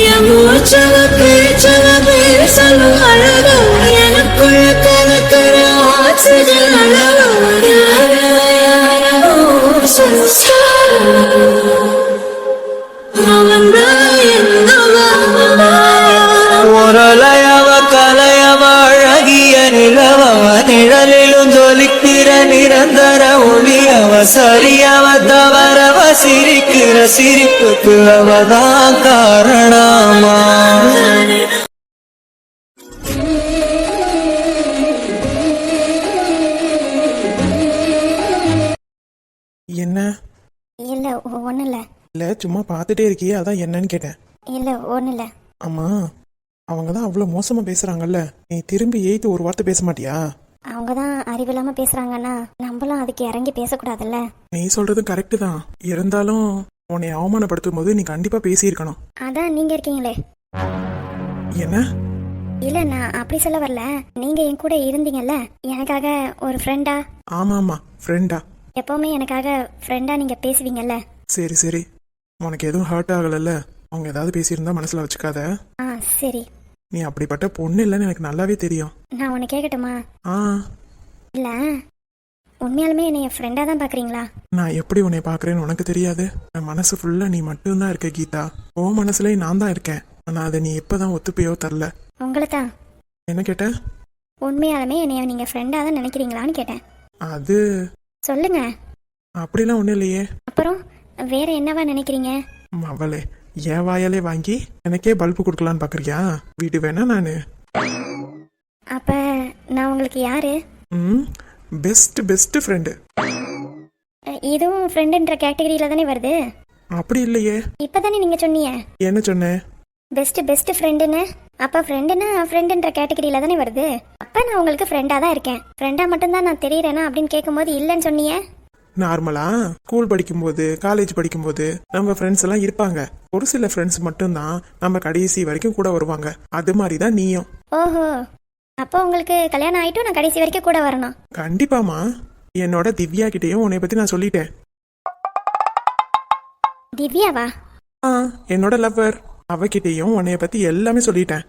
என் மூச்சவ பேச்சவ பேசலும் அழகு எனக்குள்ள கலக்கிற ஆக்சிஜன் அளவு முரளையவ கலையவ அழகிய நிலவவ நிழலிலும் ஜொலிக்கிற நிரந்தர ஒளியவ சரியவ தவறவ சிரிக்கிற சிரிப்புக்கு அவதான் காரணமா. என்ன இல்ல ஒண்ணு இல்ல. இல்ல சும்மா பார்த்துட்டே இருக்கியே, அதான் என்னன்னு கேட்டேன். இல்ல ஒண்ணு இல்ல. ஆமா, அவங்க தான் அவ்வளவு மோசமா பேசுறாங்கல்ல, நீ திரும்பி ஏய்த்து ஒரு வார்த்தை பேச மாட்டியா? அவங்க தான் அறிவில்லாம பேசுறாங்கன்னா நம்மளும் அதுக்கு இறங்கி பேசக்கூடாதுல்ல. நீ சொல்றது கரெக்டு தான், இருந்தாலும் உன்னை அவமானப்படுத்தும் போது நீ கண்டிப்பா பேசியிருக்கணும். அதான் நீங்க இருக்கீங்களே. என்ன? இல்ல நான் அப்படி சொல்ல வரல. நீங்க என் கூட இருந்தீங்கல்ல, எனக்காக ஒரு ஃப்ரெண்டா. ஆமா ஆமா, ஃப்ரெண்டா. எப்பவுமே எனக்காக ஃப்ரெண்டா நீங்க பேசுவீங்கல்ல. சரி சரி, உனக்கு எதுவும் ஹர்ட் ஆகலல்ல? அவங்க ஏதாவது பேசியிருந்தா மனசுல வச்சுக்காத. சரி. நீ அப்படிப்பட்ட பொண்ணு இல்லைன்னு எனக்கு நல்லாவே தெரியும். நான் உன்னை கேட்கட்டுமா? இல்ல உண்மையாலுமே என்னைய ஃப்ரெண்டா தான் பாக்குறீங்களா? நான் எப்படி உன்னை பாக்குறேன்னு உனக்கு தெரியாது. என் மனசு ஃபுல்லா நீ மட்டும்தான் இருக்க கீதா. உன் மனசுலயும் நான் தான் இருக்கேன். ஆனா அதை நீ எப்பதான் ஒத்துப்பையோ தரல. உங்களை தான். என்ன கேட்ட? உண்மையாலுமே என்னைய நீங்க ஃப்ரெண்டா தான் நினைக்கிறீங்களான்னு கேட்டேன். அது சொல்லுங்க. அப்படிலாம் ஒண்ணும் இல்லையே. அப்புறம் வேற என்னவா நினைக்கிறீங்க? அவளே என் வாயாலே வாங்கி எனக்கே பல்பு கொடுக்கலான்னு பாக்குறியா? வீடு வேணா நானு. அப்ப நான் உங்களுக்கு யாரு? Best best friend. இதுவும் ஃப்ரெண்டுன்ற கேட்டகரியில தானே வருது? அப்படி இல்லையே. இப்பதானே நீங்க சொன்னீங்க. என்ன சொன்னேன்? பெஸ்ட் பெஸ்ட் ஃப்ரெண்டுன்னு. அப்ப ஃப்ரெண்டுன்னா ஃப்ரெண்டுன்ற கேட்டகரியில தானே வருது. அப்ப நான் உங்களுக்கு ஃப்ரெண்டா தான் இருக்கேன். ஃப்ரெண்டா மட்டும்தான் நான் தெரியறேனா அப்படின்னு கேட்கும்போது இல்லைன்னு சொன்னீங்க. நார்மலா ஸ்கூல் படிக்கும்போது காலேஜ் படிக்கும்போது நம்ம ஃப்ரெண்ட்ஸ் எல்லாம் இருப்பாங்க. ஒரு சில ஃப்ரெண்ட்ஸ் மட்டும்தான் நம்ம கடைசி வரைக்கும் கூட வருவாங்க. அது மாதிரி தான் நீயும். ஓஹோ, அப்போ உங்களுக்கு கல்யாணம் ஆயிட்டும் நான் கடைசி வரைக்கும் கூட வரணும்? கண்டிப்பாமா. என்னோட திவ்யா கிட்டேயும் உன்னை பத்தி நான் சொல்லிட்டேன். திவ்யாவா? என்னோட லவ்வர். அவகிட்டையும் உன்னைய பத்தி எல்லாமே சொல்லிட்டேன்.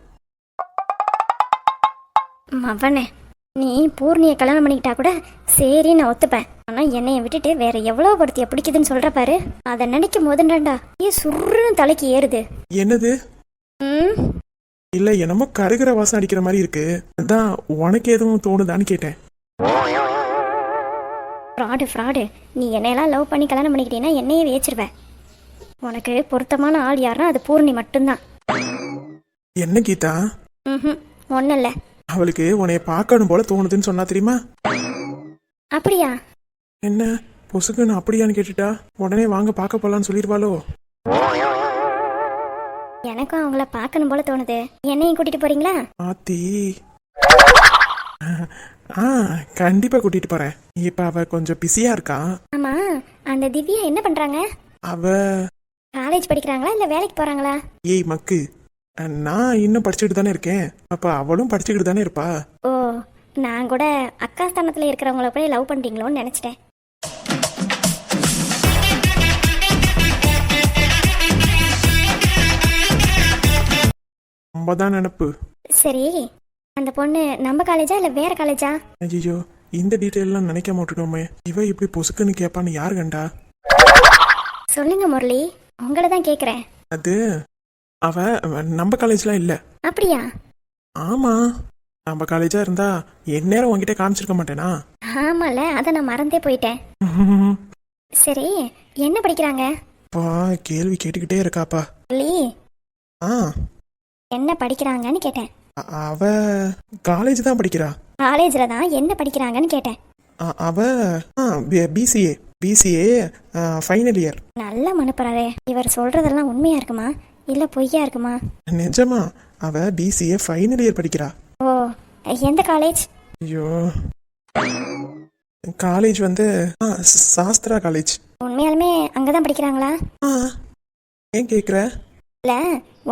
மவனே, நீ பூர்ணியை கல்யாணம் பண்ணிக்கிட்டா கூட சரி நான் ஒத்துப்பேன். ஆனா என்னைய விட்டுட்டு வேற எவ்வளவு ஒருத்திய பிடிக்குதுன்னு சொல்ற பாரு, அதை நினைக்கும் போதுண்டாண்டா சுருன்னு தலைக்கு ஏறுது. என்னது? இல்ல என்னமோ கருகிற வாசம் அடிக்கிற மாதிரி இருக்கு. அதான் உனக்கு எதுவும் தோணுதான்னு கேட்டேன். ஃப்ராடு. நீ என்னையெல்லாம் லவ் பண்ணி கல்யாணம் பண்ணிக்கிட்டீங்கன்னா என்னையே வேச்சிருவேன். உனக்கு பொருத்தமான ஆள் யாருன்னா அது பூர்ணி மட்டும்தான். என்ன கீதா? ஒன்னும் இல்ல. அவளுக்கு உன்னைய பார்க்கணும் போல தோணுதுன்னு சொன்னா தெரியுமா? அப்படியா? என்ன பொசுக்குன்னு அப்படியான்னு கேட்டுட்டா உடனே வாங்க பார்க்க போலான்னு சொல்லிடுவாளோ? எனக்கும் அவங்கள பார்க்கணும் போல தோணுது. என்னையும் கூட்டிட்டு போறீங்களா? ஆத்தி, கண்டிப்பா கூட்டிட்டு போறேன். இப்ப அவ கொஞ்சம் பிஸியா இருக்கா. ஆமா, அந்த திவ்யா என்ன பண்றாங்க? அவ காலேஜ் படிக்கிறாங்களா இல்ல வேலைக்கு போறாங்களா? ஏய் மக்கு, நான் இன்னும் படிச்சுட்டு தானே இருக்கேன். அப்ப அவளும் படிச்சுக்கிட்டு தானே இருப்பா. ஓ, நான் கூட அக்கா ஸ்தானத்துல இருக்கிறவங்கள போய் லவ் பண்றீங்களோன்னு நினைச்சிட்டேன். ரொம்பதான் நினப்பு. சரி, அந்த பொண்ணு நம்ம காலேஜா இல்ல வேற காலேஜா? ஐயோ, இந்த டீட்டெயில் எல்லாம் நினைக்க மாட்டோமே. இவ இப்படி பொசுக்குன்னு கேப்பான்னு யாரு கண்டா? சொல்லுங்க முரளி, உங்களை தான் கேக்குறேன். அது அவ நம்ம காலேஜ்லாம் இல்ல. அப்படியா? ஆமா, நம்ம காலேஜா இருந்தா எந்நேரம் உங்ககிட்ட காமிச்சிருக்க மாட்டேனா? ஆமால, அத நான் மறந்தே போயிட்டேன். சரி, என்ன படிக்கிறாங்க? பா கேள்வி கேட்டுக்கிட்டே இருக்காப்பா. என்ன படிக்கிறாங்கன்னு கேட்டேன். அவ காலேஜ் தான் படிக்கிறா. காலேஜ்ல தான் என்ன படிக்கிறாங்கன்னு கேட்டேன். அவ பிசிஏ ஃபைனல் இயர். நல்ல மனுப்பறாரே. இவர் சொல்றதெல்லாம் உண்மையா இருக்குமா இல்ல பொய்யா இருக்குமா? நிஜமா, அவ பிசிஏ ஃபைனல் இயர் படிக்கிறா. ஓ, எந்த காலேஜ்? ஐயோ, காலேஜ் வந்து சாஸ்திரா காலேஜ். உண்மையாலுமே அங்கதான் படிக்கிறாங்களா? ஏன் கேக்குற? இல்ல,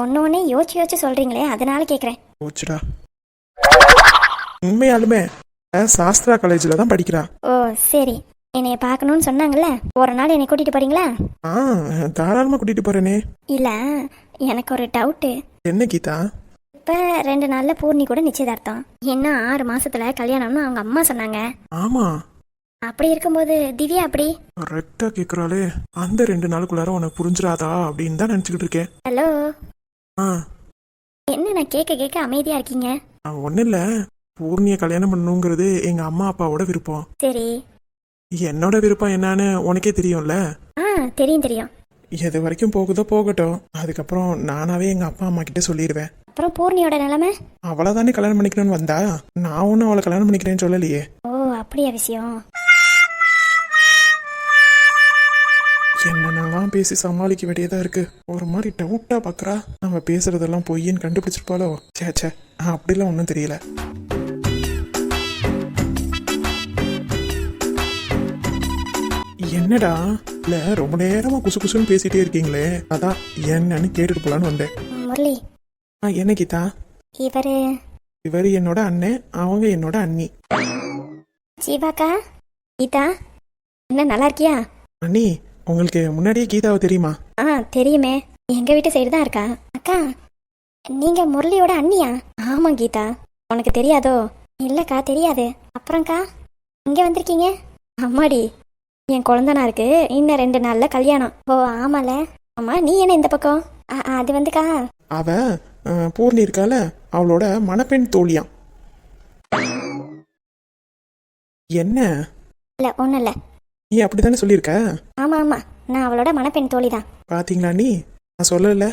ஒன்னொன்னே யோசிச்சு சொல்றீங்களே, அதனால கேக்குறேன். போச்சுடா, உண்மையாலுமே சாஸ்திரா காலேஜ்ல தான் படிக்கிறா. ஓ சரி. என்னைய பார்க்கணும்னு சொன்னாங்கல்ல, ஒரு நாள் என்னை கூட்டிட்டு போறீங்களா? ஆ தாராளமா கூட்டிட்டு போறேனே. இல்ல, எனக்கு ஒரு டவுட்டு. என்ன கீதா? இப்ப 2 நாள்ல பூர்ணி கூட நிச்சயதார்த்தம், இன்னும் 6 மாசத்துல கல்யாணம்னு அவங்க அம்மா சொன்னாங்க. ஆமா, அப்படி இருக்கும்போது திவ்யா அப்படி? கரெக்டா கேக்குறாளே. அந்த 2 நாளுக்குள்ளார உனக்கு புரிஞ்சிடாதா அப்படின்னு தான் நினைச்சுக்கிட்டு இருக்கேன். ஹலோ, ஆ என்ன நான் கேட்க கேட்க அமைதியா இருக்கீங்க? ஒன்னும் இல்ல, பூர்ணிய கல்யாணம் பண்ணணுங்கிறது எங்க அம்மா அப்பாவோட விருப்பம். சரி. என்னோட விருப்பம் என்னன்னு உனக்கே தெரியும்ல. ஆ தெரியும் தெரியும். எது வரைக்கும் போகுதோ போகட்டும், அதுக்கப்புறம் நானாவே எங்க அப்பா அம்மா கிட்ட சொல்லிடுவேன். அப்புறம் பூர்ணியோட நிலைமை? அவளைதானே கல்யாணம் பண்ணிக்கணும்னு வந்தா, நான் ஒன்னும் அவளை கல்யாணம் பண்ணிக்கிறேன்னு சொல்லலையே. ஓ அப்படியா விஷயம்? என்னென்னலாம் பேசி சமாளிக்க வேண்டியதா இருக்கு. ஒரு மாதிரி டவுட்டா பாக்குறா. நம்ம பேசுறதெல்லாம் பொய்ன்னு கண்டுபிடிச்சிருப்பாளோ? சேச்சே, அப்படிலாம் ஒன்றும் தெரியல. என்னடா இல்ல, ரொம்ப நேரமா குசு குசுன்னு பேசிட்டே இருக்கீங்களே, அதான் என்னன்னு கேட்டுட்டு போலான்னு வந்தேன். முரளி, என்ன கீதா? இவரு இவர் என்னோட அண்ணன், அவங்க என்னோட அண்ணி. ஜீவாக்கா. கீதா, என்ன நல்லா இருக்கியா? அண்ணி, உங்களுக்கு முன்னாடியே கீதாவை தெரியுமா? ஆ தெரியுமே, எங்க வீட்டு சைடு தான் இருக்கா. அக்கா, நீங்க முரளியோட அண்ணியா? ஆமா கீதா, உனக்கு தெரியாதோ? இல்லக்கா தெரியாது. அப்புறம்க்கா இங்க வந்திருக்கீங்க? அம்மாடி, என் குழந்தனா இருக்கு, இன்னும் 2 நாள்ல கல்யாணம். ஓ ஆமால. ஆமா, நீ என்ன இந்த பக்கம்? அது வந்துக்கா, அவ பூர்ணி இருக்கால, அவளோட மணப்பெண் தோழியாம். என்ன? இல்ல ஒண்ணும் இல்ல. நீ அப்படித்தானே சொல்லியிருக்க? ஆமா ஆமா, நான் அவளோட மணப்பெண் தோழி தான். பாத்தீங்களா நீ, நான் சொல்லல.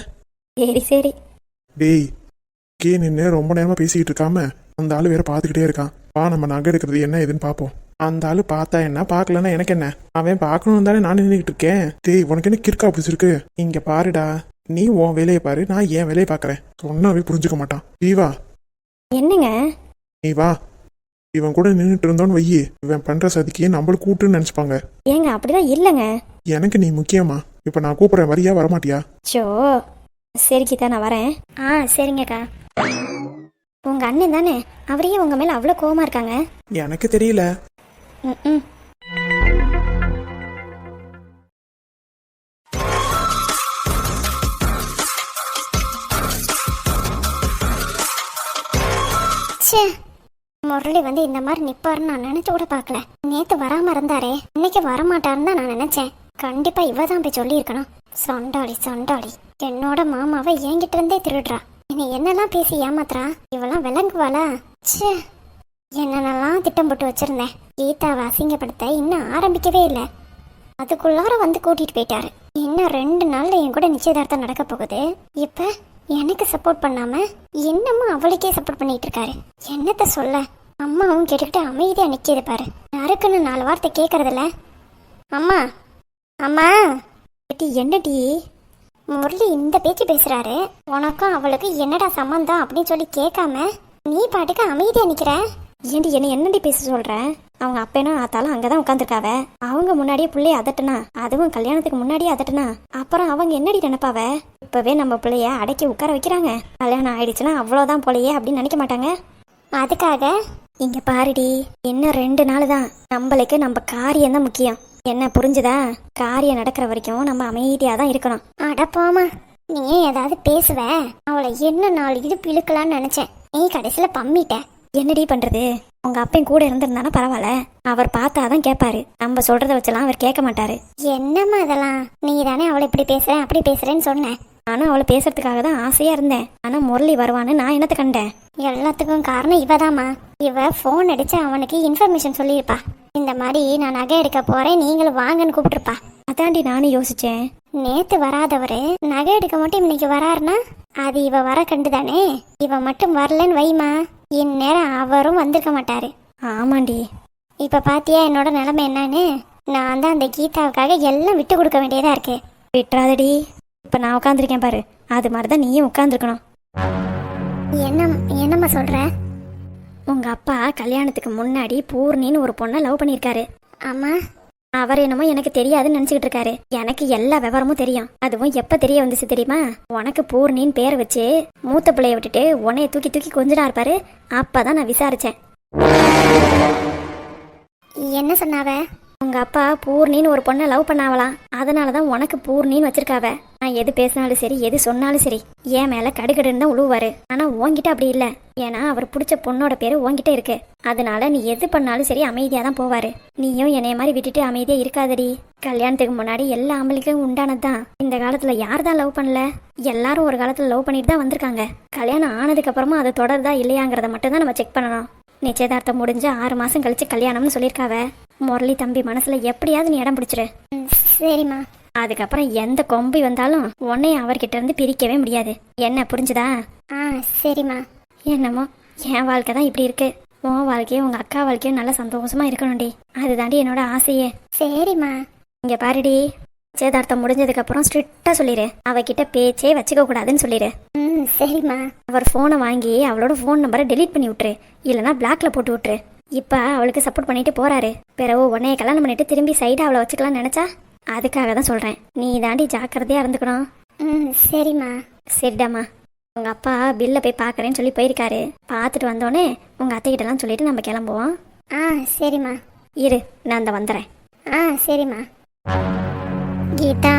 சரி சரி. டேய், கே நின்று ரொம்ப நேரமா பேசிக்கிட்டு இருக்காம அந்த ஆளு வேற பாத்துக்கிட்டே இருக்கான். வா, நம்ம நகை எடுக்கிறது என்ன ஏதுன்னு பாப்போம். அந்த ஆளு பார்த்தா என்ன, பார்க்கலன்னா எனக்கு என்ன? அவன் பார்க்கணும் தானே நான் நின்றுக்கிட்டு இருக்கேன். டேய், உனக்கு என்ன கிறுக்கா பிடிச்சிருக்கு? இங்க பாருடா, நீ உன் வேலையை பாரு, நான் என் வேலையை பாக்குறேன். சொன்னாவே புரிஞ்சுக்க மாட்டான். நீ வா. என்னங்க? நீ வா. இவன் கூட நின்றுட்டு இருந்தோன்னு வையி, இவன் பண்ற சதிக்கு நம்மளும் கூட்டுன்னு நினைச்சுப்பாங்க. ஏங்க அப்படிதான் இல்லைங்க. எனக்கு நீ முக்கியமா? இப்ப நான் கூப்பிடுறேன், வரியா வரமாட்டியா? ஷோ சரி கீதா, நான் வரேன். சரிங்கக்கா. உங்க அண்ணன் தானே, அவரையே உங்க மேல அவ்வளோ கோவமா இருக்காங்க? எனக்கு தெரியல. ம். ச்சே, முரளி வந்து இந்த மாதிரி நிப்பாருன்னு நான் நினைச்சு கூட பார்க்கல. நேத்து வராம இருந்தாரே, இன்னைக்கு வரமாட்டாருன்னு தான் நான் நினைச்சேன். கண்டிப்பா இவ தான் போய் சொல்லியிருக்கணும். சண்டாளி சண்டாளி, என்னோட மாமாவை என்கிட்ட இருந்தே திருடுறா. இனி என்னெல்லாம் பேசி ஏமாத்துறா, இவெல்லாம் விளங்குவாளா? ச்சே, என்னென்னலாம் திட்டம் போட்டு வச்சிருந்தேன். கீதாவை அசிங்கப்படுத்த இன்னும் ஆரம்பிக்கவே இல்லை, அதுக்குள்ளார வந்து கூட்டிட்டு போயிட்டாரு. இன்னும் 2 நாள்ல என் கூட நிச்சயதார்த்தம் நடக்க போகுது. இப்ப எனக்கு சப்போர்ட் பண்ணாம இன்னமும் அவளுக்கே சப்போர்ட் பண்ணிட்டு இருக்காரு. என்னத்த சொல்ல? அம்மாவும் கேட்டுக்கிட்டு அமைதியா நிக்கிது பாரு. யாருக்குன்னு 4 வார்த்தை கேட்கறதில்ல. அம்மா அம்மா. என்னடி முரளி இந்த பேச்சு பேசுறாரு? உனக்கும் அவளுக்கு என்னடா சம்பந்தம் அப்படின்னு சொல்லி கேட்காம நீ பாட்டுக்கு அமைதியா நிக்கிற. ஏண்டி என்ன என்னடி பேச சொல்ற? அவங்க அப்பனும் ஆத்தாலும் அங்கதான் உட்காந்துருக்காவ. அவங்க முன்னாடியே பிள்ளைய அதட்டுனா, அதுவும் கல்யாணத்துக்கு முன்னாடியே அதட்டுனா, அப்புறம் அவங்க என்னடி நினைப்பாவ? இப்பவே நம்ம பிள்ளைய அடக்கி உட்கார வைக்கிறாங்க. கல்யாணம் ஆயிடுச்சுன்னா அவ்வளவுதான் போலையே அப்படின்னு நினைக்க மாட்டாங்க. அதுக்காக இங்க பாருடி, இன்னும் 2 நாள் தான். நம்மளுக்கு நம்ம காரியம் தான் முக்கியம். என்ன புரிஞ்சுதா? காரியம் நடக்கிற வரைக்கும் நம்ம அமைதியா தான் இருக்கணும். அட போமா, நீ ஏதாவது பேசுவ, அவளை என்ன 4 இடுப்பு இழுக்கலான்னு நினைச்சேன். நீ கடைசியில பம்மிட்ட. என்னடி பண்றது? உங்க அப்பன் கூட இருந்திருந்தானா பரவாயில்ல, அவர் பார்த்தாதான் கேட்பாரு. நம்ம சொல்றத வச்செல்லாம் அவர் கேட்க மாட்டாரு. என்னம்மா அதெல்லாம்? நீ தானே அவளை இப்படி பேசுறேன் அப்படி பேசுறேன்னு சொன்னேன். ஆனா அவளை பேசுறதுக்காக தான் ஆசையா இருந்தேன். ஆனா முரளி வருவான்னு நான் என்னத்த கண்டேன்? எல்லாத்துக்கும் காரணம் இவதாம்மா. இவ போன் அடிச்சு அவனுக்கு இன்ஃபர்மேஷன் சொல்லியிருப்பா. இந்த மாதிரி நான் நகை எடுக்க போறேன், நீங்களும் வாங்கன்னு கூப்பிட்டுருப்பா. அதாண்டி நானும் யோசிச்சேன். நேத்து வராதவரு நகை எடுக்க மட்டும் இன்னைக்கு வராருன்னா அது இவ வர கண்டுதானே. இவ மட்டும் வரலன்னு வைமா, இந்நேரம் அவரும் வந்திருக்க மாட்டாரு. ஆமாண்டி. இப்ப பாத்தியா என்னோட நிலைமை என்னன்னு? நான் தான் அந்த கீதாவுக்காக எல்லாம் விட்டு கொடுக்க வேண்டியதா இருக்கு. விட்டுறாதடி. இப்ப நான் உட்காந்துருக்கேன் பாரு, அது மாதிரிதான் நீயும் உட்காந்துருக்கணும். என்னம்மா சொல்ற? உங்க அப்பா கல்யாணத்துக்கு முன்னாடி பூர்ணின்னு ஒரு பொண்ணை லவ் பண்ணியிருக்காரு. ஆமா. அவர் என்னமோ எனக்கு தெரியாதுன்னு நினைச்சுக்கிட்டு இருக்காரு. எனக்கு எல்லா விவரமும் தெரியும். அதுவும் எப்ப தெரிய வந்துச்சு தெரியுமா? உனக்கு பூர்ணின்னு பேர் வச்சு மூத்த பிள்ளைய விட்டுட்டு உன்னைய தூக்கி தூக்கி கொஞ்சினா இருப்பாரு. அப்பதான் நான் விசாரிச்சேன். என்ன சொன்னாவ? உங்க அப்பா பூர்ணின்னு ஒரு பொண்ணை லவ் பண்ணாவலாம், அதனாலதான் உனக்கு பூர்ணின்னு வச்சிருக்காவ. நான் எது பேசினாலும் சரி, எது சொன்னாலும் சரி, என் மேல கடுகடுன்னு தான் உழுவாரு. ஆனா உன்கிட்ட அப்படி இல்ல. ஏன்னா அவர் பிடிச்ச பொண்ணோட பேரு உன்கிட்ட இருக்கு. அதனால நீ எது பண்ணாலும் சரி அமைதியா தான் போவாரு. நீயும் என்னைய மாதிரி விட்டுட்டு அமைதியா இருக்காதடி. கல்யாணத்துக்கு முன்னாடி எல்லா ஆம்பளைக்கும் உண்டானதுதான். இந்த காலத்துல யார் தான் லவ் பண்ணல? எல்லாரும் ஒரு காலத்துல லவ் பண்ணிட்டு தான் வந்திருக்காங்க. கல்யாணம் ஆனதுக்கு அப்புறமா அது தொடர்தா இல்லையாங்கிறத மட்டும் தான் நம்ம செக் பண்ணணும். நிச்சயதார்த்தம் முடிஞ்சு 6 மாசம் கழிச்சு கல்யாணம்னு சொல்லியிருக்காவ. முரளி தம்பி மனசுல எப்படியாவது நீ இடம் பிடிச்சிரு. சரிம்மா. அதுக்கப்புறம் எந்த கொம்பி வந்தாலும் உன்னையும் அவர்கிட்ட இருந்து பிரிக்கவே முடியாது. என்ன புரிஞ்சுதா? சரிம்மா. என்னமோ என் வாழ்க்கை தான் இப்படி இருக்கு. உன் வாழ்க்கையும் உங்க அக்கா வாழ்க்கையும் நல்லா சந்தோஷமா இருக்கணும்டி. அதுதாண்டி என்னோட ஆசையே. சரிம்மா. இங்க பாருடி, நிச்சயதார்த்தம் முடிஞ்சதுக்கு அப்புறம் ஸ்ட்ரிக்டா சொல்லிடு. அவகிட்ட பேச்சே வச்சுக்க கூடாதுன்னு சொல்லிடு. சரிம்மா. அவர் போனை வாங்கி அவளோட போன் நம்பரை டெலீட் பண்ணி விட்டுரு, இல்லைன்னா பிளாக்ல போட்டு விட்டுரு. இப்ப அவளுக்கு சப்போர்ட் பண்ணிட்டு போறாரு. பிறகு உன்னைய கல்யாணம் பண்ணிட்டு திரும்பி சைடா அவளை வச்சுக்கலாம்னு நினைச்சா? அதுக்காக தான் சொல்றேன், நீ தாண்டி ஜாக்கிரதையா இருந்துக்கணும். சரிம்மா. சரிடாமா. உங்க அப்பா பில்ல போய் பாக்குறேன்னு சொல்லி போயிருக்காரு. பார்த்துட்டு வந்தோடனே உங்க அத்தைகிட்டலாம் சொல்லிட்டு நம்ம கிளம்புவோம். சரிம்மா. இரு, நான் அந்த வந்துடுறேன். சரிம்மா. கீதா,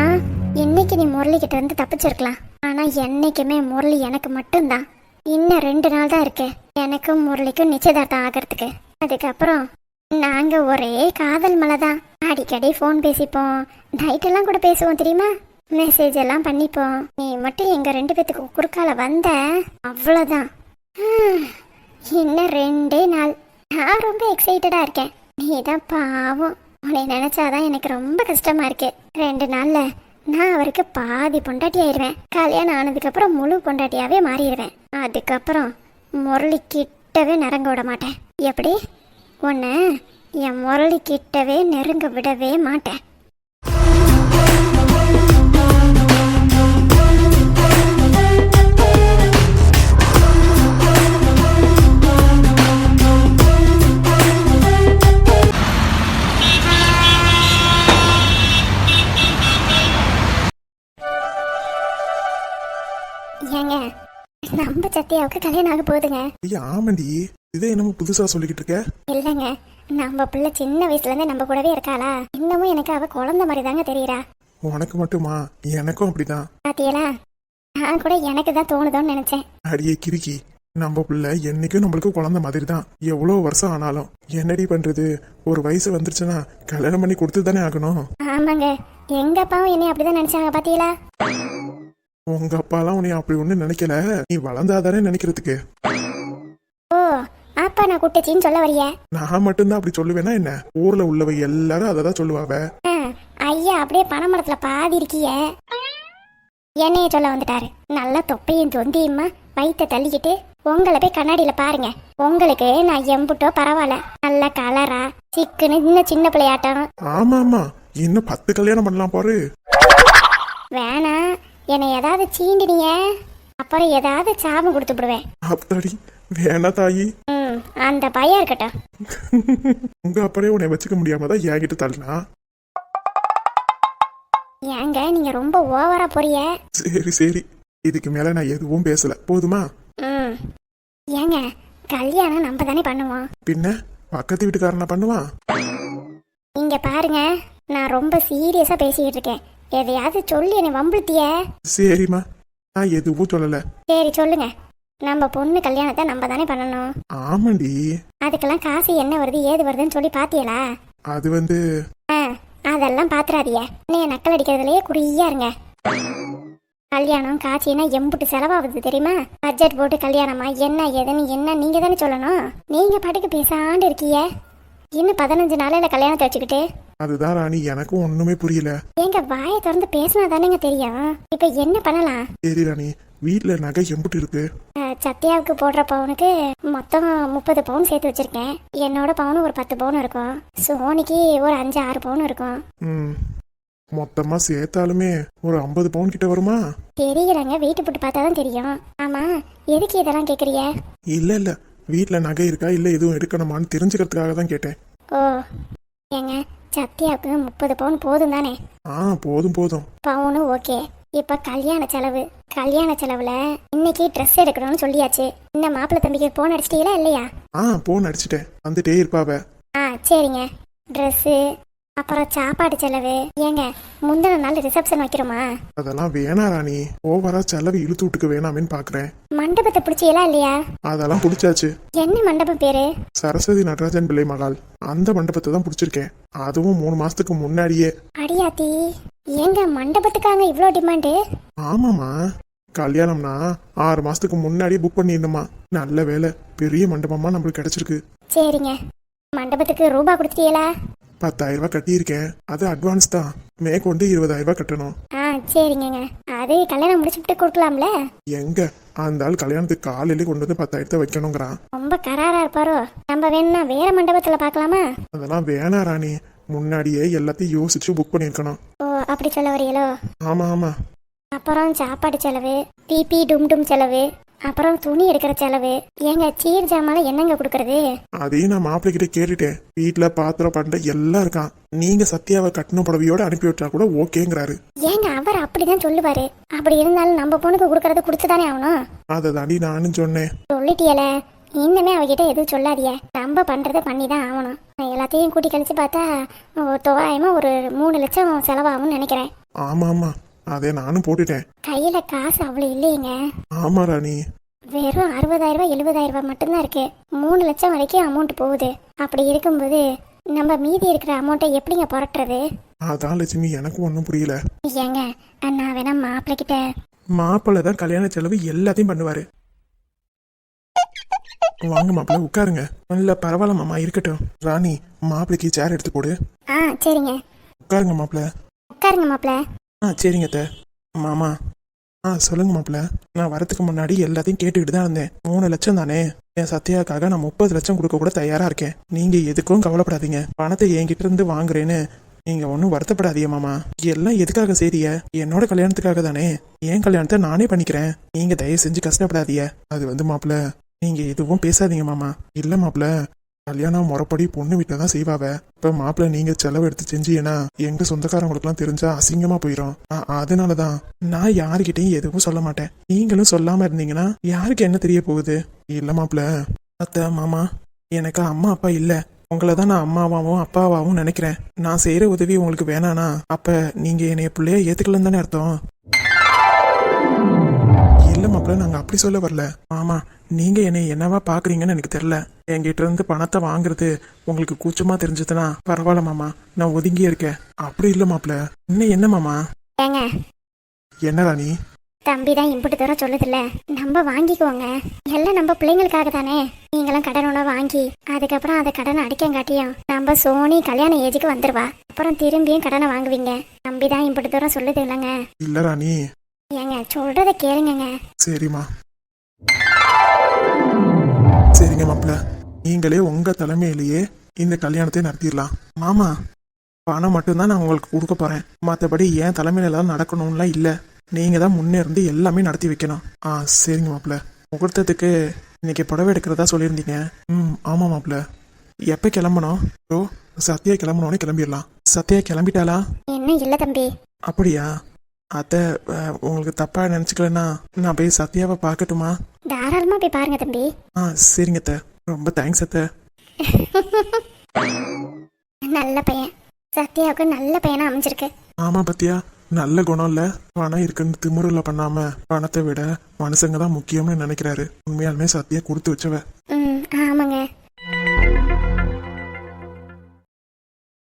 இன்னைக்கு நீ முரளி கிட்ட இருந்து தப்பிச்சிருக்கலாம். ஆனா என்னைக்குமே முரளி எனக்கு மட்டும்தான். இன்னும் 2 நாள் தான் இருக்கு எனக்கும் முரளிக்கும் நிச்சயதார்த்தம் ஆகிறதுக்கு. அதுக்கப்புறம் நாங்க ஒரே காதல் மலை தான். அடிக்கடி ஃபோன் பேசிப்போம், நைட்டெல்லாம் கூட பேசுவோம் தெரியுமா. மெசேஜ் எல்லாம் பண்ணிப்போம். நீ மட்டும் எங்க 2 பேத்துக்கு குறுக்கால வந்த அவ்வளோதான். இன்னும் 2 நாள். நான் ரொம்ப எக்ஸைட்டடா இருக்கேன். நீ தான் பாவம். உன்னை நினைச்சாதான் எனக்கு ரொம்ப கஷ்டமா இருக்கு. 2 நாள்ல நான் அவருக்கு பாதி பொண்டாட்டி ஆயிடுவேன். கல்யாணம் ஆனதுக்கு அப்புறம் முழு பொண்டாட்டியாவே மாறிடுவேன். அதுக்கப்புறம் முரளி கிட்டவே நெருங்க விட மாட்டேன். எப்படி? உன்னை என் முரளி கிட்டவே நெருங்க விடவே மாட்டேன். ஏங்க, நம்ம சத்யாவுக்கு கல்யாணம் ஆக போகுதுங்க. ஐயா ஆமாண்டி, இதே என்னமோ புதுசா சொல்லிக்கிட்டு இருக்க? இல்லைங்க, நம்ம பிள்ளை சின்ன வயசுல இருந்து நம்ம கூடவே இருக்காளா. இன்னமும் எனக்கு அவ குழந்தை மாதிரி தாங்க தெரியறா. உனக்கு மட்டுமா? எனக்கும் அப்படிதான். பாத்தியலா, நான் கூட எனக்கு தான் தோணுதோன்னு நினைச்சேன். அடியே கிறுக்கி, நம்ம பிள்ளை என்னைக்கும் நம்மளுக்கு குழந்தை மாதிரி தான். எவ்வளவு வருஷம் ஆனாலும் என்னடி பண்றது, ஒரு வயசு வந்துருச்சுன்னா கல்யாணம் பண்ணி கொடுத்து தானே ஆகணும். ஆமாங்க, எங்க அப்பாவும் என்னை அப்படிதான் நினைச்சாங்க. பாத்தீங்களா? உங்க அப்பாலாம் உன்னை அப்படி ஒண்ணு நினைக்கல, நீ வளர்ந்தாதானே நினைக்கிறதுக்கு. ஓ, அப்பா நான் குட்டச்சின்னு சொல்ல வரிய? நான் மட்டும்தான் அப்படி சொல்லுவேனா என்ன? ஊர்ல உள்ளவ எல்லாரும் அததான் சொல்லுவாவ. ஐயா அப்படியே பனைமரத்துல பாதி இருக்கிய. என்னைய சொல்ல வந்துட்டாரு. நல்லா தொப்பையும் தொந்தியுமா வயிற்ற தள்ளிக்கிட்டு உங்களை போய் கண்ணாடியில பாருங்க. உங்களுக்கு நான் எம்புட்டோ பரவாயில்ல, நல்ல கலரா சிக்குன்னு இன்னும் சின்ன பிள்ளையாட்டம். ஆமா ஆமா, இன்னும் 10 கல்யாணம் பண்ணலாம் பாரு. வேணா, என்னை ஏதாவது சீண்டினீங்க அப்புறம் ஏதாவது சாபம் கொடுத்து விடுவேன். அப்படி வேணா தாயி. அந்த பையன் இருக்கட்டும். உங்க அப்பறே உன்னை வச்சுக்க முடியாம தான் என்கிட்ட தள்ளனா. ஏங்க நீங்க ரொம்ப ஓவரா போறிய. சரி சரி, இதுக்கு மேல நான் எதுவும் பேசல, போதுமா? ஏங்க, கல்யாணம் நம்ம தானே பண்ணுவோம். பின்ன பக்கத்து வீட்டுக்காரனா பண்ணுவான்? இங்க பாருங்க, நான் ரொம்ப சீரியஸா பேசிக்கிட்டு இருக்கேன். எதையாவது சொல்லி என்னை வம்புத்திய. சரிம்மா, நான் எதுவும் சொல்லல. சரி சொல்லுங்க. நம்ம பொண்ணு கல்யாணத்தை நம்ம தானே பண்ணணும். ஆமாண்டி. அதுக்கெல்லாம் காசு என்ன வருது ஏது வருதுன்னு சொல்லி பாத்தியலா? அது வந்து அதெல்லாம் பாத்துறாதிய. நீ நக்கல் அடிக்கிறதுலயே குறியா இருங்க. கல்யாணம் காட்சின்னா எம்புட்டு செலவாகுது தெரியுமா? பட்ஜெட் போட்டு கல்யாணமா என்ன ஏதுன்னு என்ன நீங்க தானே சொல்லணும். நீங்க பாட்டுக்கு பேசாண்டு இருக்கீங்க. இன்னும் 15 நாளையில கல்யாணத்தை வச்சுக்கிட்டு. அதுதான் ராணி, எனக்கும் ஒண்ணுமே புரியல. எங்க வாயை திறந்து பேசினா தானேங்க தெரியும். இப்ப என்ன பண்ணலாம்? சரி ராணி, வீட்டுல நகை எம்புட்டு இருக்கு? சத்யாவுக்கு போடுற பவுனுக்கு மொத்தம் 30 பவுன் சேர்த்து வச்சிருக்கேன். என்னோட பவுன் ஒரு 10 பவுன் இருக்கும். சோனிக்கு ஒரு 5-6 பவுன் இருக்கும். மொத்தமா சேர்த்தாலுமே ஒரு 50 பவுன் கிட்ட வருமா? தெரியலங்க, வீட்டு போட்டு பார்த்தாதான் தெரியும். ஆமா, எதுக்கு இதெல்லாம் கேக்குறீங்க? இல்ல இல்ல, வீட்டுல நகை இருக்கா இல்ல எதுவும் எடுக்கணுமான்னு தெரிஞ்சுக்கிறதுக்காக தான் கேட்டேன். ஓ, ஏங்க சத்யாவுக்கு 30 பவுன் போதும் தானே? போதும் போதும். பவுனு ஓகே. இப்ப கல்யாண செலவுல இன்னைக்கு ட்ரெஸ் எடுக்கணும்னு சொல்லியாச்சு. இந்த மாப்பிள்ளை தம்பிக்கு போன் அடிச்சிட்டீங்களா இல்லையா? போன் அடிச்சிட்டேன், வந்துட்டே இருப்பாவ. சரிங்க. ட்ரெஸ்ஸு அப்புறம் சாப்பாடு செலவு. ஏங்க முந்தின நாள் ரிசப்ஷன் வைக்கிறோமா? அதெல்லாம் வேணா ராணி, ஓவரா செலவு இழுத்து விட்டுக்க வேணாமேன்னு பாக்குறேன். மண்டபத்தை பிடிச்சியலா இல்லையா? அதெல்லாம் பிடிச்சாச்சு. என்ன மண்டபம் பேரு? சரஸ்வதி நடராஜன் பிள்ளை மகால். அந்த மண்டபத்தை தான் பிடிச்சிருக்கேன், அதுவும் 3 மாசத்துக்கு முன்னாடியே. அடியாத்தி, ஏங்க மண்டபத்துக்காக இவ்வளோ டிமாண்டு? ஆமாமா, கல்யாணம்னா 6 மாசத்துக்கு முன்னாடி புக் பண்ணிடணுமா. நல்ல வேலை, பெரிய மண்டபமா நம்மளுக்கு கிடைச்சிருக்கு. சரிங்க, மண்டபத்துக்கு ரூபா கொடுத்துட்டீங்களா? 10,000 ரூபாய் கட்டியிருக்கேன், அது அட்வான்ஸ் தான். மேற்கொண்டு 20,000 ரூபாய் கட்டணும். சரிங்க, அது கல்யாணம் முடிச்சுட்டு கொடுக்கலாம்ல? எங்க அந்த ஆள் கல்யாணத்துக்கு காலையிலே கொண்டு வந்து 10,000 வைக்கணுங்கிறான். ரொம்ப கராரா இருப்பாரோ. நம்ம வேணா வேற மண்டபத்துல பார்க்கலாமா? அதெல்லாம் வேணா ராணி, முன்னாடியே எல்லாத்தையும் யோசிச்சு புக் பண்ணிருக்கணும். ஓ, அப்படி சொல்ல வரீங்களோ? ஆமா ஆமா. அப்புறம் சாப்பாடு செலவு, பிபி டும் செலவு, அப்புறம் துணி எடுக்கிற செலவு. ஏங்க சீர் ஜாமான் என்னங்க கொடுக்கறது? அதையும் நான் மாப்பிள்ளை கிட்ட கேட்டுட்டேன். வீட்டுல பாத்திரம் பண்ட எல்லாம் இருக்கான். நீங்க சத்யாவை கட்டண புடவையோட அனுப்பி விட்டா கூட ஓகேங்கிறாரு. ஏங்க அவர் அப்படிதான் சொல்லுவாரு. அப்படி இருந்தாலும் நம்ம பொண்ணுக்கு கொடுக்கறது கொடுத்துதானே ஆகணும். அதை தாண்டி நானும் சொன்னேன். சொல்லிட்டியல, இன்னுமே அவகிட்ட எதுவும் சொல்லாதிய. நம்ம பண்றதை பண்ணி தான் ஆகணும். எல்லாத்தையும் கூட்டி கழிச்சு பார்த்தா தோராயமா ஒரு 3 லட்சம் செலவாகும்னு நினைக்கிறேன். ஆமா ஆமா, அதே நானும் போட்டுட்டேன். கையில காசு அவ்வளவு இல்லையேங்க. ஆமா ராணி, வெறும் 60,000 ரூபாய் 70,000 ரூபாய் மட்டும்தான் இருக்கு. 3 லட்சம் வரைக்கும் அமௌண்ட் போகுது. அப்படி இருக்கும்போது நம்ம மீதி இருக்கிற அமௌண்ட்டை எப்படிங்க புரட்டுறது? அதான் லட்சுமி, எனக்கு ஒன்றும் புரியல. ஏங்க நான் வேணா மாப்பிள்ளை கிட்ட. மாப்பிள்ளை தான் கல்யாண செலவு எல்லாத்தையும் பண்ணுவாரு. வாங்க மாப்பிள்ளை உட்காருங்க. இல்ல பரவாயில்ல மாமா, இருக்கட்டும். ராணி, மாப்பிள்ளைக்கு சேர் எடுத்து போடு. சரிங்க. உட்காருங்க மாப்பிள்ளை. உட்காருங்க மாப்பிள்ளை. சரிங்க அத்தை. மாமா, சொல்லுங்க மாப்பிள்ள. நான் வரதுக்கு முன்னாடி எல்லாத்தையும் கேட்டுக்கிட்டு தான் இருந்தேன். 3 லட்சம் தானே, என் சத்யாக்காக நான் 30 லட்சம் கொடுக்க கூட தயாரா இருக்கேன். நீங்க எதுக்கும் கவலைப்படாதீங்க. பணத்தை என்கிட்ட இருந்து வாங்குறேன்னு நீங்க ஒன்றும் வருத்தப்படாதீங்க மாமா. எல்லாம் எதுக்காக செய்றீங்க? என்னோட கல்யாணத்துக்காக தானே. என் கல்யாணத்தை நானே பண்ணிக்கிறேன். நீங்க தயவு செஞ்சு கஷ்டப்படாதீங்க. அது மாப்பிள்ள, நீங்க எதுவும் பேசாதீங்க மாமா. இல்ல மாப்பிள்ள, கல்யாணம் முறைப்படி பொண்ணு வீட்டில் தான் செய்வாவ. இப்ப மாப்பிள்ள நீங்க செலவு எடுத்து செஞ்சீங்கன்னா எங்க சொந்தக்காரங்களுக்குலாம் தெரிஞ்சா அசிங்கமா போயிடும். அதனாலதான் நான் யாருக்கிட்டையும் எதுவும் சொல்ல மாட்டேன். நீங்களும் சொல்லாம இருந்தீங்கன்னா யாருக்கு என்ன தெரிய போகுது? இல்ல மாப்பிள்ள, அத்தை மாமா, எனக்கு அம்மா அப்பா இல்ல. உங்களை தான் நான் அம்மாவாவும் அப்பாவாவும் நினைக்கிறேன். நான் செய்யற உதவி உங்களுக்கு வேணானா அப்ப நீங்க என்னைய பிள்ளைய ஏத்துக்கலன்னு தானே அர்த்தம்? இல்ல மாப்பிள்ள, நாங்க அப்படி சொல்ல வரல. மாமா, நீங்க என்னை என்னவா பாக்குறீங்கன்னு எனக்கு தெரியல. என்கிட்ட இருந்து பணத்தை வாங்குறது உங்களுக்கு கூச்சமா தெரிஞ்சதுன்னா பரவாயில்ல மாமா, நான் ஒதுங்கி இருக்கேன். அப்படி இல்ல மாப்பிள்ள. இன்னும் என்ன மாமா? ஏங்க, என்ன ராணி? தம்பி தான் இம்புட்டு தூரம் சொல்லுதில்ல, நம்ம வாங்கிக்குவோங்க. எல்லாம் நம்ம பிள்ளைங்களுக்காக தானே. நீங்களும் கடனோட வாங்கி அதுக்கப்புறம் அதை கடனை அடிக்கங்காட்டியும் நம்ம சோனி கல்யாண ஏஜுக்கு வந்துருவா. அப்புறம் திரும்பியும் கடனை வாங்குவீங்க. தம்பி தான் இம்புட்டு தூரம் சொல்லுது இல்லைங்க. இல்ல ராணி. ஏங்க சொல்றத கேளுங்க. சரிம்மா, சரிங்க மாப்பிள்ள, நீங்களே உங்க தலைமையிலேயே இந்த கல்யாணத்தை நடத்திடலாம். மாமா, பணம் மட்டும்தான் நான் உங்களுக்கு கொடுக்க போறேன். மற்றபடி என் தலைமையில எல்லாம் நடக்கணும்லாம் இல்ல. நீங்க தான் முன்னே இருந்து எல்லாமே நடத்தி வைக்கணும். சரிங்க மாப்பிள்ள. முகூர்த்தத்துக்கு இன்னைக்கு புடவை எடுக்கிறதா சொல்லியிருந்தீங்க. ஆமா மாப்பிள்ள. எப்ப கிளம்பணும்? சத்யா கிளம்பணும்னு கிளம்பிடலாம். சத்யா கிளம்பிட்டாளா? என்ன இல்ல தம்பி. அப்படியா? அத்தை, உங்களுக்கு தப்பா நினைச்சுக்கலன்னா நான் போய் சத்யாவை பார்க்கட்டுமா? தாராளமா போய் பாருங்க தம்பி. சரிங்க அத்தை, ரொம்ப தேங்க்ஸ் அத்தை. நல்ல பையன், சத்யாவுக்கு நல்ல பையனா அமைஞ்சிருக்கு. ஆமா பத்தியா, நல்ல குணம் இல்ல. பணம் இருக்குன்னு திமுறல பண்ணாம பணத்தை விட மனுஷங்க தான் முக்கியம்னு நினைக்கிறாரு. உண்மையாலுமே சத்யா கொடுத்து வச்சவ. ஆமாங்க.